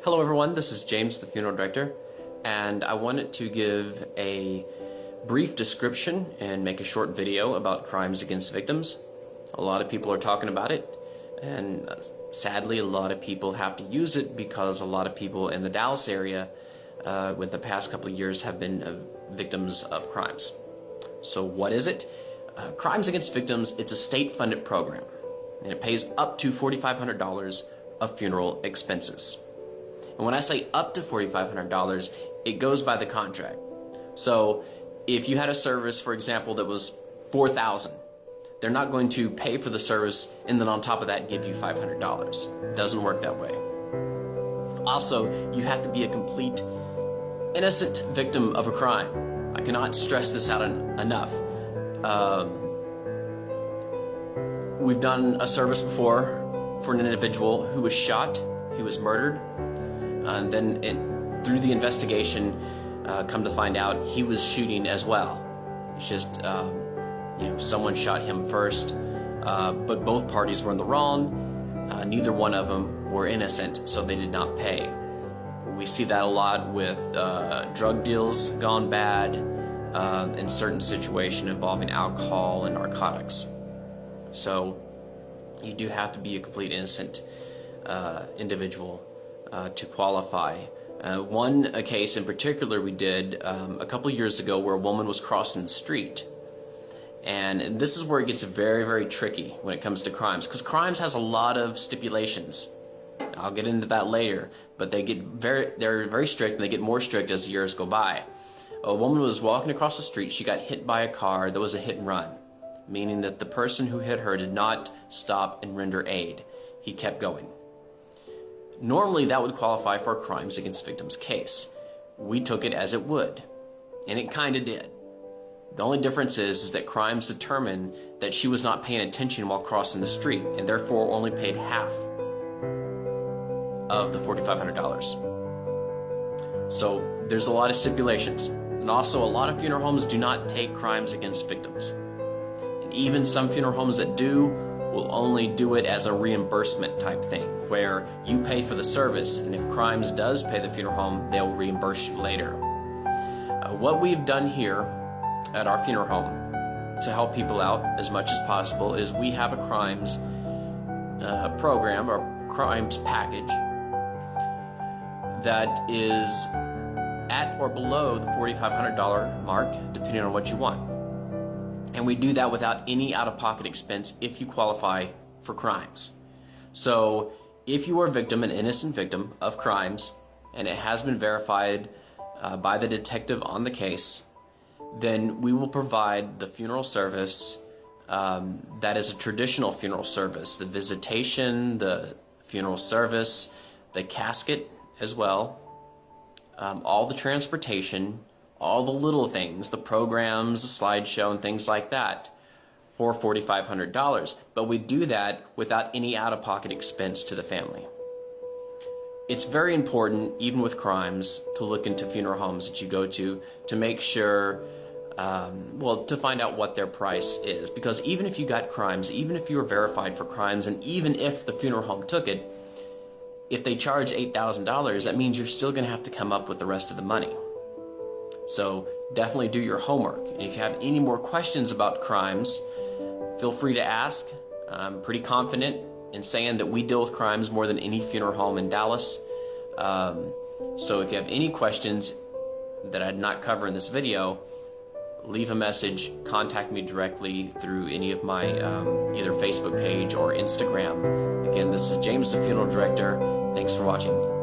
Hello everyone, this is James, the funeral director, and I wanted to give a brief description and make a short video about crimes against victims. A lot of people are talking about it, and sadly a lot of people have to use it because a lot of people in the Dallas area with the past couple of years have been victims of crimes. So what is it? Crimes Against Victims, it's a state-funded program, and it pays up to $4,500 of funeral expenses. And when I say up to $4,500, it goes by the contract. So if you had a service, for example, that was $4,000, they're not going to pay for the service and then on top of that give you $500. It doesn't work that way. Also, you have to be a complete innocent victim of a crime. I cannot stress this out enough. We've done a service before for an individual who was shot, he was murdered, and then through the investigation, come to find out he was shooting as well. It's just, someone shot him first, but both parties were in the wrong. Neither one of them were innocent, so they did not pay. We see that a lot with drug deals gone bad, in certain situations involving alcohol and narcotics. So you do have to be a complete innocent individual to qualify. One case in particular we did a couple years ago where a woman was crossing the street. And this is where it gets very, very tricky when it comes to crimes, because crimes has a lot of stipulations. I'll get into that later, but they're very strict, and they get more strict as the years go by. A woman was walking across the street. She got hit by a car that was a hit and run, meaning that the person who hit her did not stop and render aid. He kept going. Normally that would qualify for a Crimes Against Victims case. We took it as it would, and it kind of did. The only difference is that crimes determined that she was not paying attention while crossing the street, and therefore only paid half of the $4,500. So there's a lot of stipulations. And also a lot of funeral homes do not take crimes against victims. And even some funeral homes that do will only do it as a reimbursement type thing, where you pay for the service, and if crimes does pay the funeral home, they'll reimburse you later. What we've done here at our funeral home to help people out as much as possible is we have a crimes program or crimes package that is at or below the $4,500 mark, depending on what you want. And we do that without any out-of-pocket expense if you qualify for crimes. So if you are a victim, an innocent victim of crimes, and it has been verified by the detective on the case, then we will provide the funeral service that is a traditional funeral service. The visitation, the funeral service, the casket as well, all the transportation, all the little things, the programs, the slideshow, and things like that for $4,500. But we do that without any out-of-pocket expense to the family. It's very important, even with crimes, to look into funeral homes that you go to make sure, to find out what their price is. Because even if you got crimes, even if you were verified for crimes, and even if the funeral home took it, if they charge $8,000, that means you're still going to have to come up with the rest of the money. So definitely do your homework. And if you have any more questions about crimes, feel free to ask. I'm pretty confident in saying that we deal with crimes more than any funeral home in Dallas. So if you have any questions that I did not cover in this video, leave a message, contact me directly through any of my either Facebook page or Instagram. Again, this is James, the funeral director. Thanks for watching.